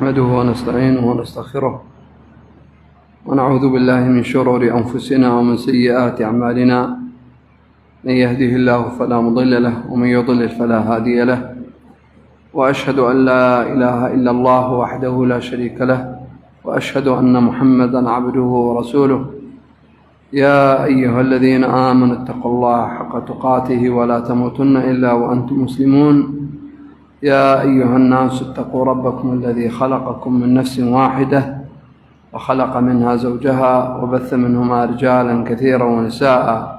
نحمده ونستعينه ونستغفره ونعوذ بالله من شرور أنفسنا ومن سيئات أعمالنا. من يهده الله فلا مضل له ومن يضلل فلا هادي له، وأشهد أن لا إله إلا الله وحده لا شريك له، وأشهد أن محمدا عبده ورسوله. يا أيها الذين آمنوا اتقوا الله حق تقاته ولا تموتن إلا وأنتم مسلمون. يا أيها الناس اتقوا ربكم الذي خلقكم من نفس واحدة وخلق منها زوجها وبث منهما رجالا كثيرا ونساء،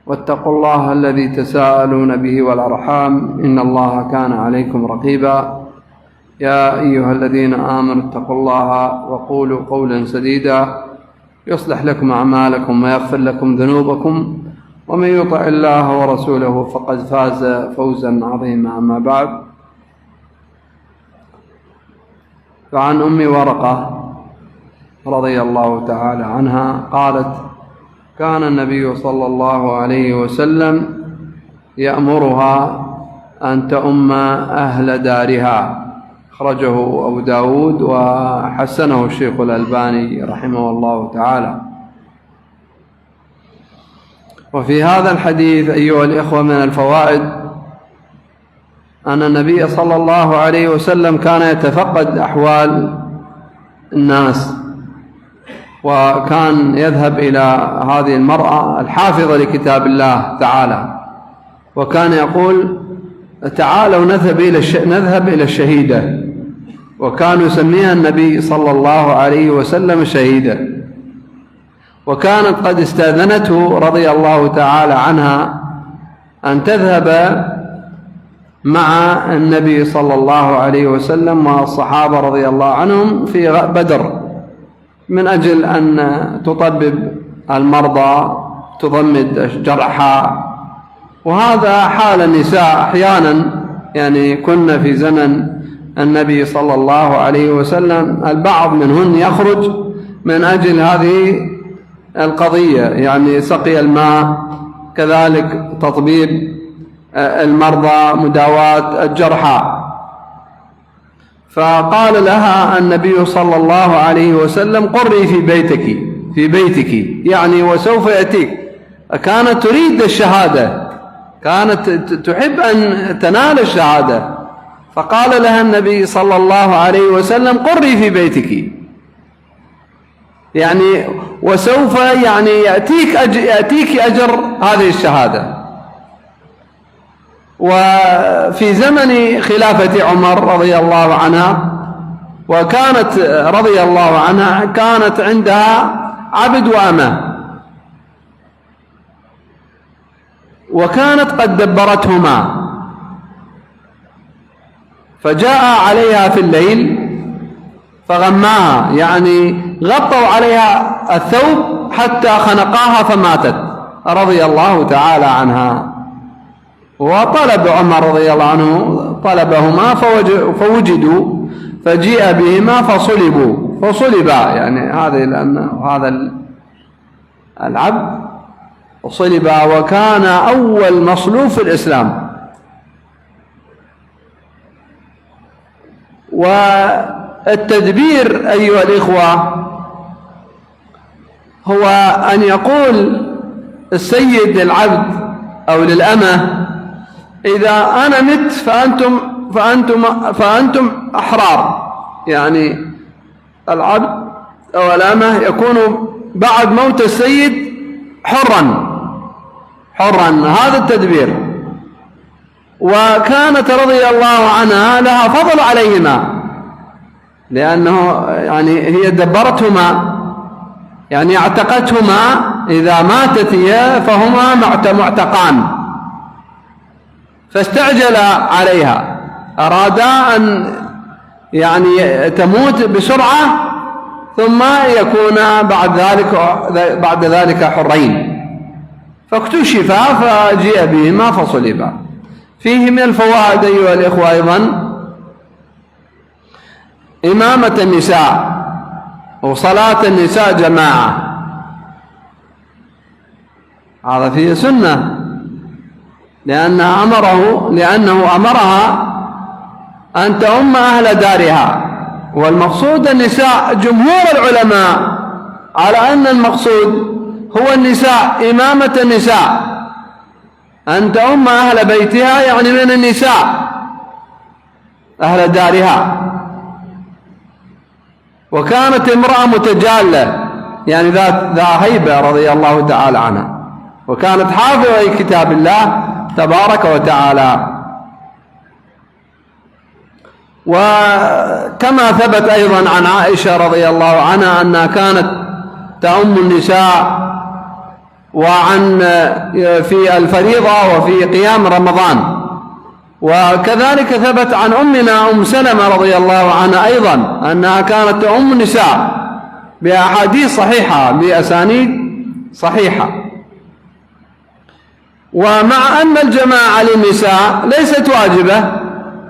واتقوا الله الذي تساءلون به والأرحام إن الله كان عليكم رقيبا. يا أيها الذين آمنوا اتقوا الله وقولوا قولا سديدا يصلح لكم أعمالكم ويغفر لكم ذنوبكم، ومن يطع الله ورسوله فقد فاز فوزا عظيما. أما بعد، فعن أم ورقة رضي الله تعالى عنها قالت: كان النبي صلى الله عليه وسلم يأمرها أن تؤم أهل دارها. أخرجه أبو داود وحسنه الشيخ الألباني رحمه الله تعالى. وفي هذا الحديث أيها الإخوة من الفوائد أن النبي صلى الله عليه وسلم كان يتفقد أحوال الناس، وكان يذهب إلى هذه المرأة الحافظة لكتاب الله تعالى، وكان يقول: تعالوا نذهب إلى الشهيدة، وكان يسميها النبي صلى الله عليه وسلم شهيدة. وكانت قد استأذنته رضي الله تعالى عنها أن تذهب مع النبي صلى الله عليه وسلم والصحابة رضي الله عنهم في بدر، من أجل أن تطبب المرضى، تضمد الجرحى. وهذا حال النساء أحيانا، يعني كنا في زمن النبي صلى الله عليه وسلم البعض منهن يخرج من أجل هذه القضية، يعني سقي الماء، كذلك تطبيب المرضى، مداواة الجرحى. فقال لها النبي صلى الله عليه وسلم: قري في بيتك، يعني وسوف يأتيك. كانت تريد الشهادة، كانت تحب أن تنال الشهادة، فقال لها النبي صلى الله عليه وسلم: قري في بيتك، يعني وسوف يعني يأتيك أجر هذه الشهادة. وفي زمن خلافة عمر رضي الله عنها، وكانت رضي الله عنها كانت عندها عبد وأمة، وكانت قد دبرتهما، فجاء عليها في الليل فغماها، يعني غطوا عليها الثوب حتى خنقاها فماتت رضي الله تعالى عنها. وطلب عمر رضي الله عنه طلبهما فوجدوا، فجيء بهما فصلبا، يعني هذا العبد صلبا، وكان أول مصلوب في الإسلام. والتدبير أيها الإخوة هو أن يقول السيد للعبد أو للأمة: إذا أنا مت فأنتم أحرار. يعني العبد أو الأمة يكون بعد موت السيد حرا، هذا التدبير. وكانت رضي الله عنها لها فضل عليهما، لأنه يعني هي دبرتهما، يعني اعتقتهما، إذا ماتت هي فهما معتقان، فاستعجل عليها، أرادا أن يعني تموت بسرعة ثم يكون بعد ذلك حرين، فاكتشفا فجيء بهما فصلبا. فيه من الفوائد أيها الإخوة أيضا إمامة النساء وصلاة النساء جماعة، هذا فيه سنة، لأنه أمرها أن تؤم أهل دارها، والمقصود النساء. جمهور العلماء على أن المقصود هو النساء، إمامة النساء، أن تؤم أهل بيتها، يعني من النساء أهل دارها. وكانت امرأة متجالة، يعني ذات هيبة رضي الله تعالى عنها، وكانت حافظة لكتاب الله تبارك وتعالى. وكما ثبت أيضا عن عائشة رضي الله عنها أنها كانت تؤم النساء وعن في الفريضة وفي قيام رمضان. وكذلك ثبت عن أمنا أم سلمة رضي الله عنها أيضا أنها كانت تؤم النساء بأحاديث صحيحة بأسانيد صحيحة. ومع أن الجماعة للنساء ليست واجبة،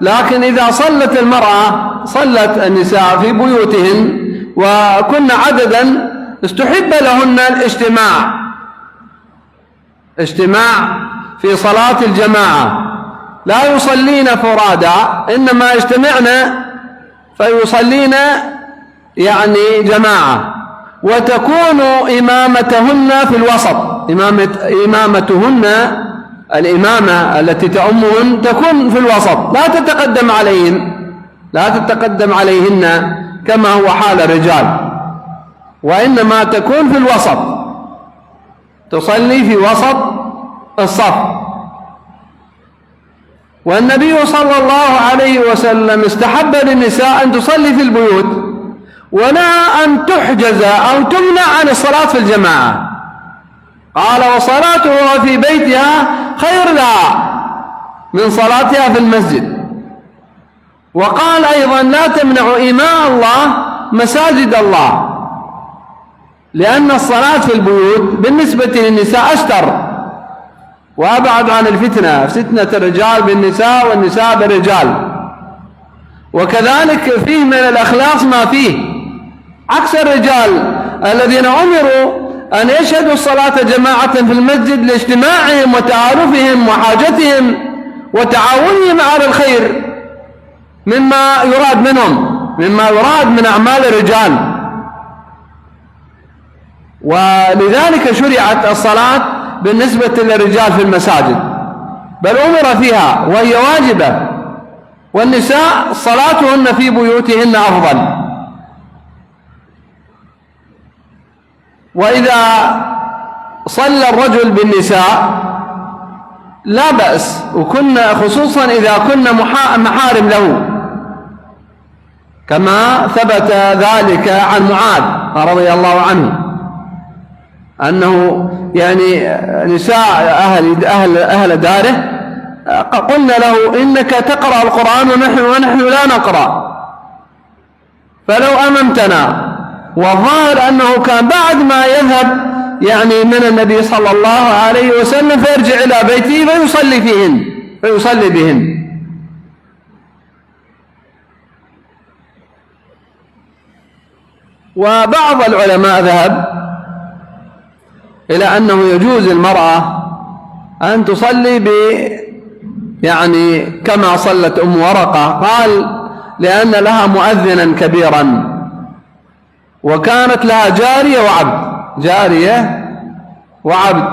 لكن إذا صلت المرأة، صلت النساء في بيوتهن وكن عددا، استحب لهن اجتماع في صلاة الجماعة، لا يصلين فرادى، إنما يجتمعن فيصلين يعني جماعة، وتكون إمامتهن في الوسط. إمامتهن، الإمامة التي تؤمهن تكون في الوسط، لا تتقدم عليهن كما هو حال الرجال، وإنما تكون في الوسط، تصلي في وسط الصف. والنبي صلى الله عليه وسلم استحب للنساء أن تصلي في البيوت، ونهى أن تحجز أو تمنع عن الصلاة في الجماعة. قال: وصلاتها في بيتها خير لها من صلاتها في المسجد. وقال أيضا: لا تمنعوا إماء الله مساجد الله، لأن الصلاة في البيوت بالنسبة للنساء أستر وأبعد عن فتنة الرجال بالنساء والنساء بالرجال. وكذلك فيه من الأخلاص ما فيه، عكس الرجال الذين أمروا أن يشهدوا الصلاة جماعة في المسجد لاجتماعهم وتعارفهم وحاجتهم وتعاونهم على الخير، مما يراد من أعمال الرجال. ولذلك شرعت الصلاة بالنسبة للرجال في المساجد، بل أمر فيها وهي واجبة، والنساء صلاتهن في بيوتهن أفضل. وإذا صلى الرجل بالنساء لا بأس، خصوصا إذا كن محارم له، كما ثبت ذلك عن معاذ رضي الله عنه أنه يعني نساء أهل داره قلنا له: إنك تقرأ القرآن ونحن لا نقرأ، فلو أممتنا. والظاهر أنه كان بعد ما يذهب يعني من النبي صلى الله عليه وسلم فيرجع إلى بيته فيصلي بهن. وبعض العلماء ذهب إلى أنه يجوز المرأة أن تصلي يعني كما صلت أم ورقة، قال: لأن لها مؤذنا كبيرا، وكانت لها جارية وعبد.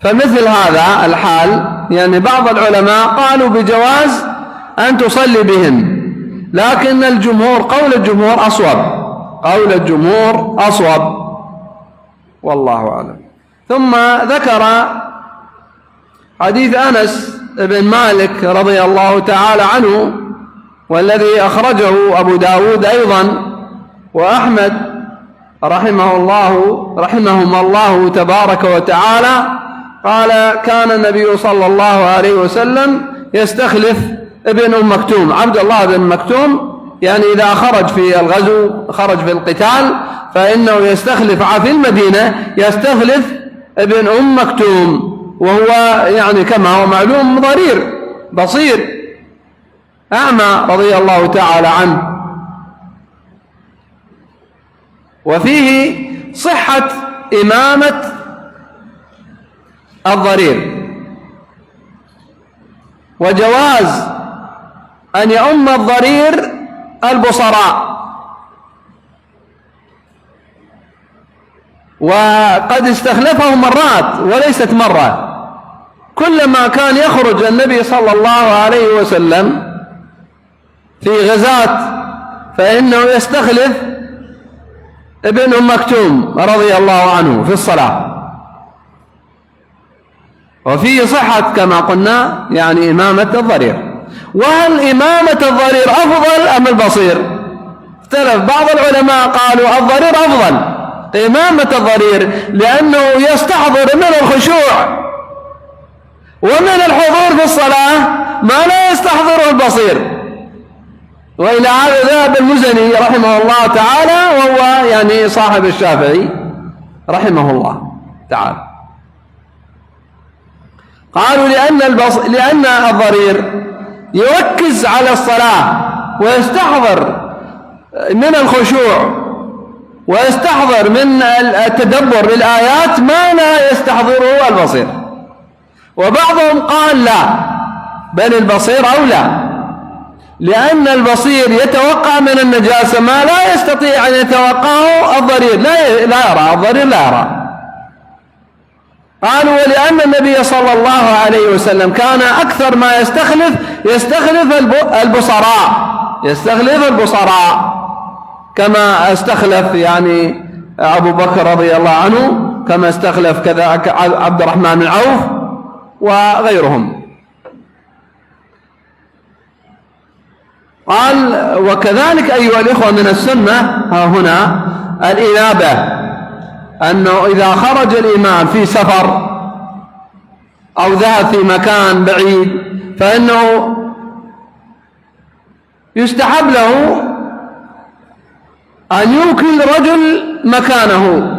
فمثل هذا الحال يعني بعض العلماء قالوا بجواز أن تصلي بهم، لكن قول الجمهور أصوب، والله أعلم. ثم ذكر حديث أنس بن مالك رضي الله تعالى عنه، والذي أخرجه أبو داود أيضا وأحمد رحمهم الله تبارك وتعالى. قال: كان النبي صلى الله عليه وسلم يستخلف ابن أم مكتوم، عبد الله بن مكتوم، يعني إذا خرج في الغزو، خرج في القتال، فإنه يستخلف في المدينة، يستخلف ابن أم مكتوم، وهو يعني كما هو معلوم ضرير بصير أعمى رضي الله تعالى عنه. وفيه صحة إمامة الضرير، وجواز أن يؤم الضرير البصراء. وقد استخلفهم مرات وليست مرة، كلما كان يخرج النبي صلى الله عليه وسلم في غزاة فإنه يستخلف ابن أم مكتوم رضي الله عنه في الصلاة. وفيه صحة كما قلنا يعني إمامة الضرير. وهل إمامة الضرير أفضل أم البصير؟ اختلف بعض العلماء، قالوا الضرير أفضل، إمامة الضرير، لأنه يستحضر من الخشوع ومن الحضور في الصلاة ما لا يستحضره البصير. وإلى هذا ذهب المزني رحمه الله تعالى، وهو يعني صاحب الشافعي رحمه الله تعالى. قالوا لأن الضرير يركز على الصلاة ويستحضر من الخشوع ويستحضر من التدبر للآيات ما لا يستحضره البصير. وبعضهم قال لا، بل البصير أولى، لأن البصير يتوقع من النجاسة ما لا يستطيع أن يتوقعه الضرير، لا يرى، الضرير لا يرى. قالوا ولأن النبي صلى الله عليه وسلم كان أكثر ما يستخلف البصراء كما استخلف يعني أبو بكر رضي الله عنه، كما استخلف كذا عبد الرحمن بن عوف وغيرهم. قال وكذلك أيها الإخوة من السنة ها هنا الإنابة، أنه إذا خرج الإمام في سفر أو ذهب في مكان بعيد فإنه يستحب له أن يوكل رجل مكانه،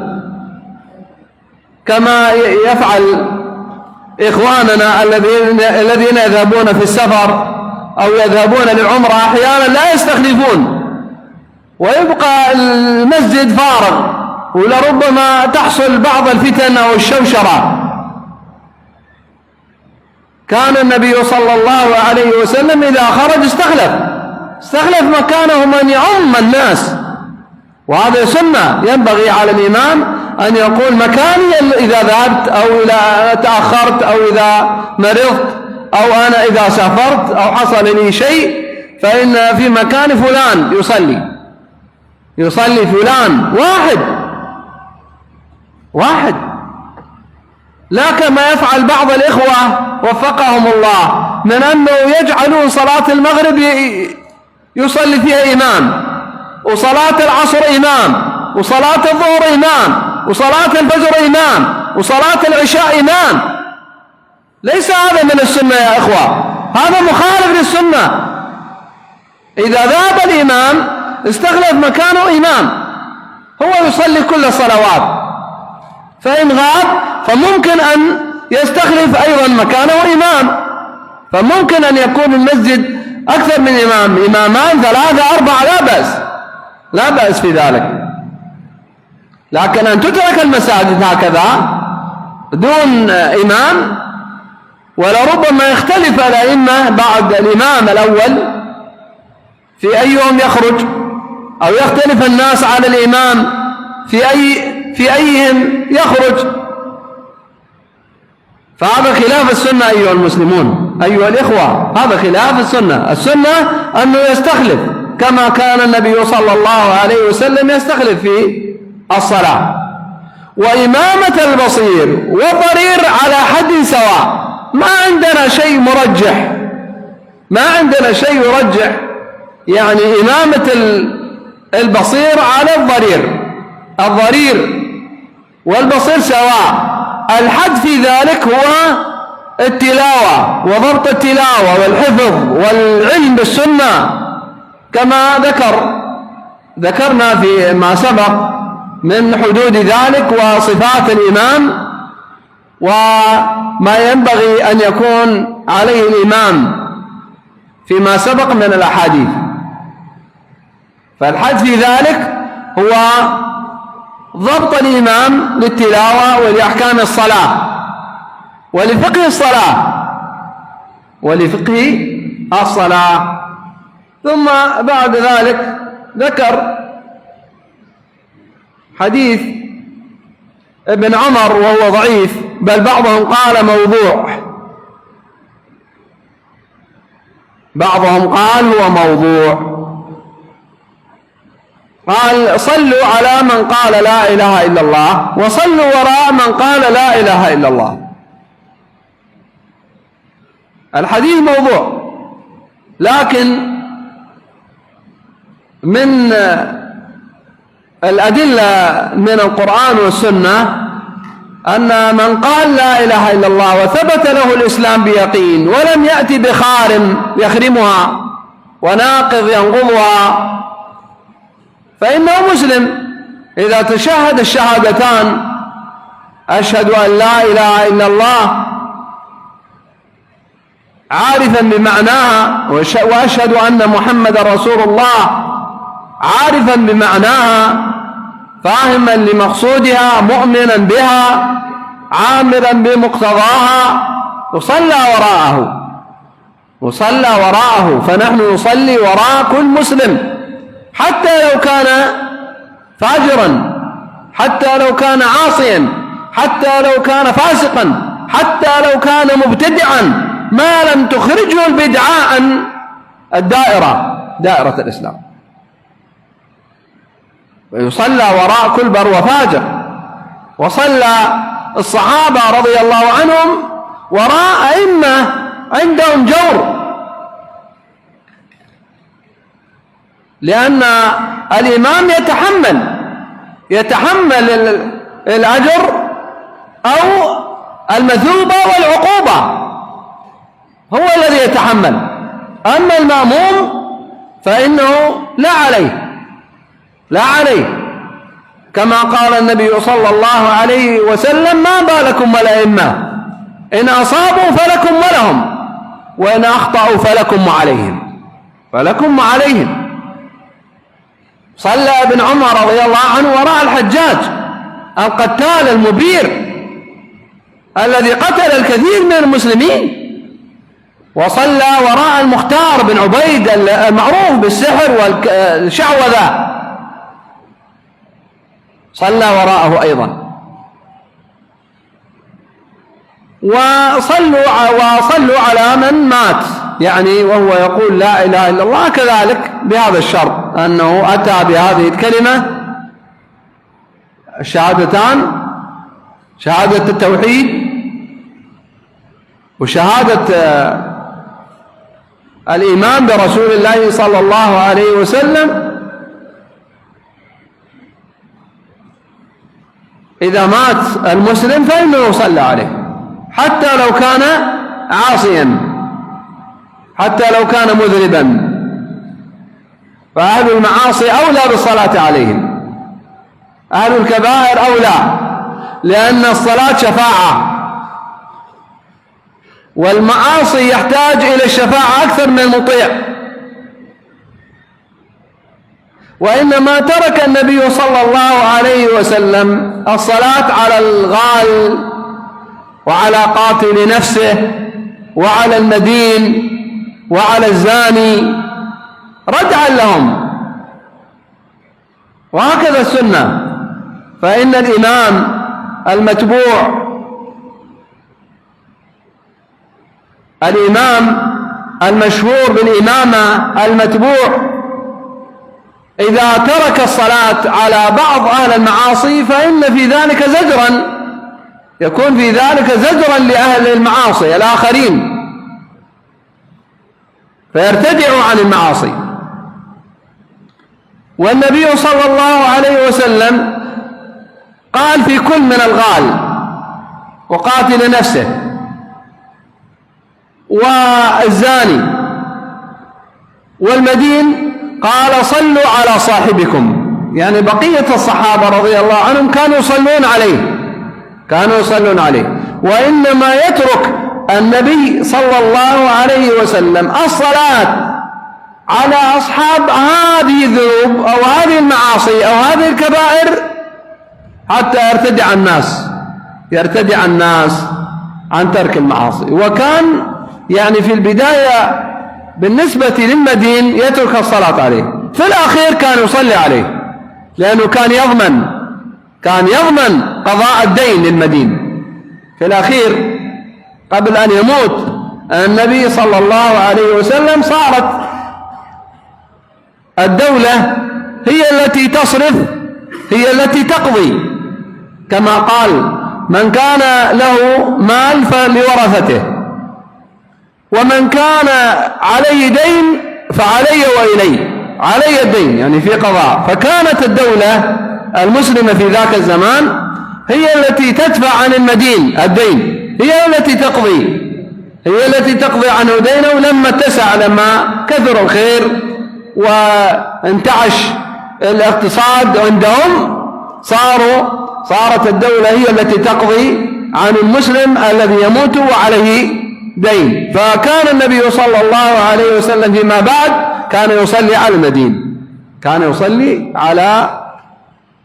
كما يفعل إخواننا الذين يذهبون في السفر أو يذهبون للعمرة، أحيانا لا يستخلفون ويبقى المسجد فارغ، ولربما تحصل بعض الفتن أو الشوشرة. كان النبي صلى الله عليه وسلم إذا خرج استخلف مكانه من يعم الناس، وهذا سنة ينبغي على الإمام أن يقول مكاني إذا ذهبت أو إذا تأخرت أو إذا مرضت أو أنا إذا سافرت أو حصل لي شيء، فإن في مكان فلان يصلي فلان واحد، لا كما يفعل بعض الإخوة وفقهم الله من أنه يجعلون صلاة المغرب يصلي فيها إمام، وصلاة العصر إمام، وصلاة الظهر إمام، وصلاة الفجر إمام، وصلاة العشاء إمام. ليس هذا من السنة يا إخوة، هذا مخالف للسنة. إذا ذهب الإمام استخلف مكانه إمام، هو يصلي كل الصلوات، فإن غاب فممكن أن يستخلف أيضا مكانه إمام، فممكن أن يكون المسجد أكثر من إمامان 3 4 لا بأس في ذلك. لكن أن تترك المساجد هكذا دون إمام، ولربما يختلف الأئمة بعد الإمام الأول في أيهم يخرج، أو يختلف الناس على الإمام في أيهم يخرج، فهذا خلاف السنة أيها المسلمون أيها الإخوة، هذا خلاف السنة أنه يستخلف كما كان النبي صلى الله عليه وسلم يستخلف في الصلاة. وإمامة البصير والضرير على حد سواء، ما عندنا شيء يرجح يعني إمامة البصير على الضرير والبصير سواء. الحد في ذلك هو التلاوة وضبط التلاوة والحفظ والعلم بالسنة، كما ذكرنا في ما سبق من حدود ذلك وصفات الإمام وما ينبغي أن يكون عليه الإمام فيما سبق من الأحاديث. فالحد في ذلك هو ضبط الإمام للتلاوة ولأحكام الصلاة ولفقه الصلاة ثم بعد ذلك ذكر حديث ابن عمر وهو ضعيف، بل بعضهم قال موضوع، بعضهم قال هو موضوع. قال صلوا على من قال لا إله إلا الله وصلوا وراء من قال لا إله إلا الله. الحديث موضوع، لكن من الأدلة من القرآن والسنة أن من قال لا إله إلا الله وثبت له الإسلام بيقين ولم يأتي بخارم يخرمها وناقض ينقضها فإنه مسلم. إذا تشهد الشهادتان أشهد أن لا إله إلا الله عارفا بمعناها وأشهد أن محمد رسول الله عارفا بمعناها فاهما لمقصودها مؤمنا بها عاملا بمقتضاها وصلى وراءه. فنحن نصلي وراء كل مسلم حتى لو كان فاجرا، حتى لو كان عاصيا، حتى لو كان فاسقا، حتى لو كان مبتدعا، ما لم تخرجه البدعة عن دائرة الإسلام. ويصلى وراء كل بر وفاجر. وصلى الصحابة رضي الله عنهم وراء أئمة عندهم جور، لأن الإمام يتحمل الأجر أو المثوبة والعقوبة، هو الذي يتحمل. أما المأموم فإنه لا عليه كما قال النبي صلى الله عليه وسلم: ما بالكم والأئمة إن أصابوا فلكم ولهم وإن أخطأوا فلكم وعليهم. صلى ابن عمر رضي الله عنه وراء الحجاج القتال المبير الذي قتل الكثير من المسلمين، وصلى وراء المختار بن عبيد المعروف بالسحر والشعوذة، صلى وراءه أيضا. وصلوا على من مات يعني وهو يقول لا إله إلا الله كذلك بهذا الشرط أنه أتى بهذه الكلمة الشهادتان، شهادة التوحيد وشهادة الإيمان برسول الله صلى الله عليه وسلم. إذا مات المسلم فإنه يصلى عليه حتى لو كان عاصيا، حتى لو كان مذنبا، فأهل المعاصي أولى بالصلاة عليهم، أهل الكبائر أولى، لأن الصلاة شفاعة، والمعاصي يحتاج إلى الشفاعة أكثر من المطيع. وإنما ترك النبي صلى الله عليه وسلم الصلاة على الغال وعلى قاتل نفسه وعلى المدين وعلى الزاني ردعا لهم، وهكذا السنة. فإن الإمام المتبوع، الإمام المشهور بالإمامة المتبوع، إذا ترك الصلاة على بعض أهل المعاصي فإن في ذلك زجرا، يكون في ذلك زجرا لأهل المعاصي الآخرين فيرتدعوا عن المعاصي. والنبي صلى الله عليه وسلم قال في كل من الغال وقاتل نفسه والزاني والمدين قال صلوا على صاحبكم، يعني بقية الصحابة رضي الله عنهم كانوا يصلون عليه. وإنما يترك النبي صلى الله عليه وسلم الصلاة على أصحاب هذه الذنوب أو هذه المعاصي أو هذه الكبائر حتى يرتدع الناس عن ترك المعاصي. وكان يعني في البداية بالنسبة للمدين يترك الصلاة عليه. في الأخير كان يصلي عليه لأنه كان يضمن قضاء الدين للمدين. في الأخير قبل أن يموت النبي صلى الله عليه وسلم صارت الدولة هي التي تصرف، هي التي تقضي، كما قال: من كان له مال فلورثته، ومن كان عليه دين فعلي وإلي، علي الدين يعني في قضاء. فكانت الدولة المسلمة في ذاك الزمان هي التي تدفع عن المدين الدين، هي التي تقضي عنه دينه. لما اتسع، لما كثر الخير وانتعش الاقتصاد عندهم، صارت الدولة هي التي تقضي عن المسلم الذي يموت وعليه دين. فكان النبي صلى الله عليه وسلم فيما بعد كان يصلي على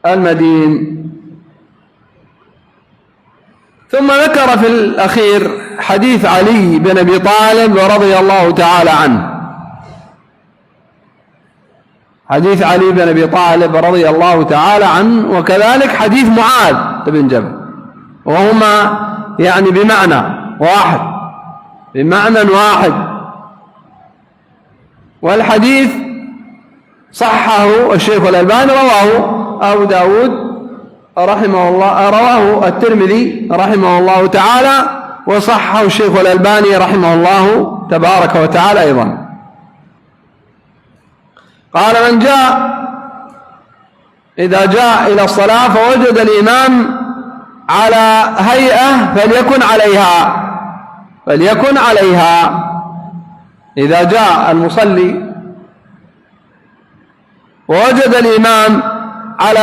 المدين. ثم ذكر في الأخير حديث علي بن أبي طالب رضي الله تعالى عنه، حديث علي بن أبي طالب رضي الله تعالى عنه، وكذلك حديث معاذ بن جبل، وهما يعني بمعنى واحد. والحديث صححه الشيخ الألباني، رواه أبو داود رحمه الله، رواه الترمذي رحمه الله تعالى، وصححه الشيخ الألباني رحمه الله تبارك وتعالى أيضا. قال: من إذا جاء إلى الصلاة فوجد الإمام على هيئة فليكن عليها. إذا جاء المصلي ووجد الإمام على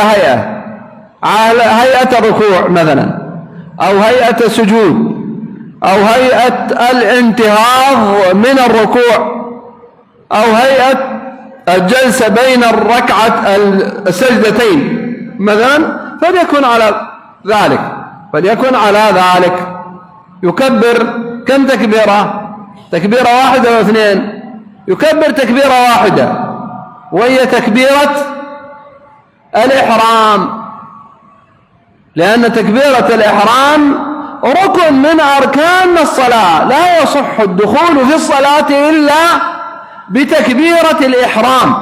هيئة الركوع مثلا، أو هيئة السجود، أو هيئة الانتهاض من الركوع، أو هيئة الجلسة بين السجدتين مثلا، فليكن على ذلك. يكبر كم تكبيرة واحدة واثنين؟ يكبر تكبيرة واحدة، وهي تكبيرة الإحرام، لأن تكبيرة الإحرام ركن من أركان الصلاة، لا يصح الدخول في الصلاة إلا بتكبيرة الإحرام.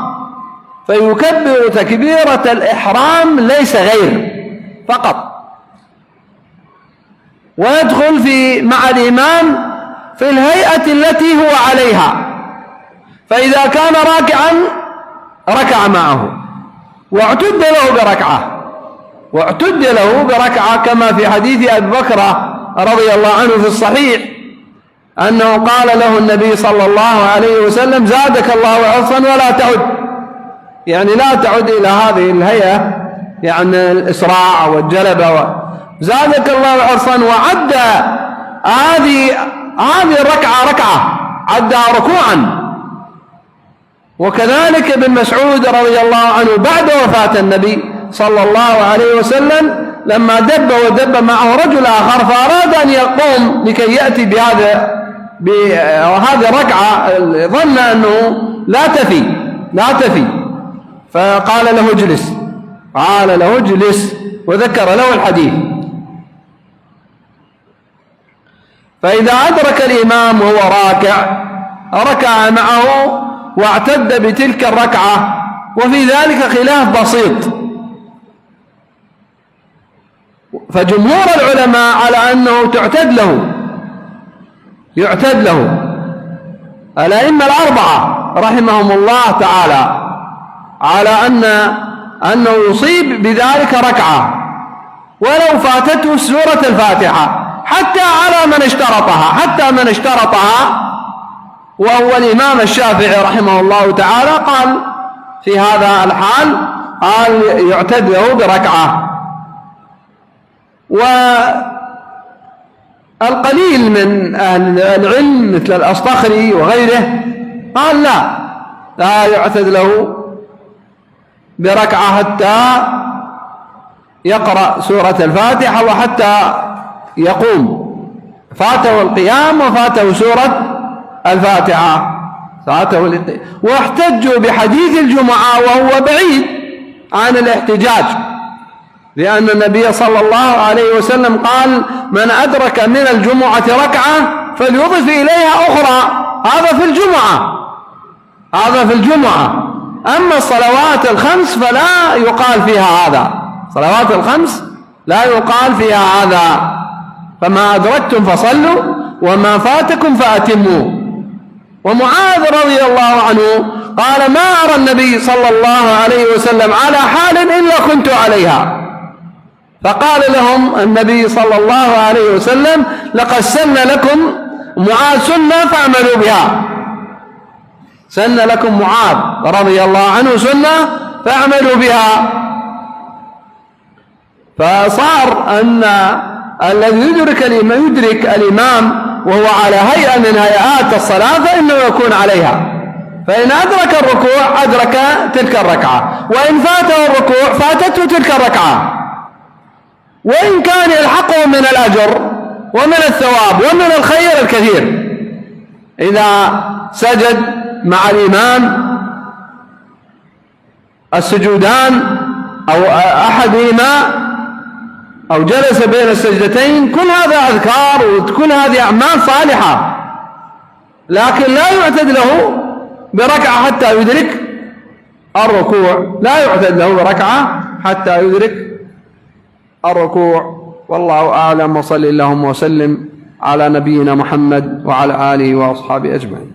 فيكبر تكبيرة الإحرام ليس غير فقط، ويدخل مع الإمام في الهيئة التي هو عليها. فإذا كان راكعا ركع معه، واعتد له بركعة كما في حديث أبي بكر رضي الله عنه في الصحيح، أنه قال له النبي صلى الله عليه وسلم: زادك الله عرصا ولا تعد، يعني لا تعد إلى هذه الهيئة، يعني الإسراع والجلبة. زادك الله عرصا، وعد هذه الركعة عدها ركوعا. وكذلك ابن مسعود رضي الله عنه بعد وفاة النبي صلى الله عليه وسلم لما ودب معه رجل آخر، فأراد أن يقوم لكي يأتي بهذه الركعة، ظن أنه لا تفي، فقال له اجلس، وذكر له الحديث. فإذا أدرك الإمام وهو ركع معه واعتد بتلك الركعة. وفي ذلك خلاف بسيط، فجمهور العلماء على أنه يعتد له. الأئمة الأربعة رحمهم الله تعالى على أنه يصيب بذلك ركعة ولو فاتته سورة الفاتحة، حتى من اشترطها، وهو الإمام الشافعي رحمه الله تعالى قال في هذا الحال يعتد له بركعة. والقليل من أهل العلم مثل الأصطخري وغيره قال لا يعتد له بركعة حتى يقرأ سورة الفاتحة، وحتى يقوم، فاته القيام وفاته سورة الفاتحة. صلاته الاثنين. واحتجوا بحديث الجمعة وهو بعيد عن الاحتجاج، لأن النبي صلى الله عليه وسلم قال: من أدرك من الجمعة ركعة فليضف إليها أخرى. هذا في الجمعة. أما الصلوات الخمس فلا يقال فيها هذا، صلوات الخمس لا يقال فيها هذا. فما أدركتم فصلوا وما فاتكم فأتموا. ومعاذ رضي الله عنه قال: ما أرى النبي صلى الله عليه وسلم على حال إلا كنت عليها. فقال لهم النبي صلى الله عليه وسلم: لقد سن لكم معاذ سنة فاعملوا بها. سن لكم معاذ رضي الله عنه سنة فاعملوا بها. فصار أن الذي يدرك الإمام وهو على هيئة من هيئات الصلاة فإنه يكون عليها. فإن أدرك الركوع أدرك تلك الركعة، وإن فاته الركوع فاتته تلك الركعة. وإن كان يلحقه من الأجر ومن الثواب ومن الخير الكثير إذا سجد مع الإمام السجودان أو أحدهما أو جلس بين السجدتين، كل هذا أذكار وكل هذه أعمال صالحة، لكن لا يعتد له بركعة حتى يدرك الركوع، لا يعتد له بركعة حتى يدرك الركوع. والله أعلم، وصلى اللهم وسلم على نبينا محمد وعلى آله وأصحابه أجمعين.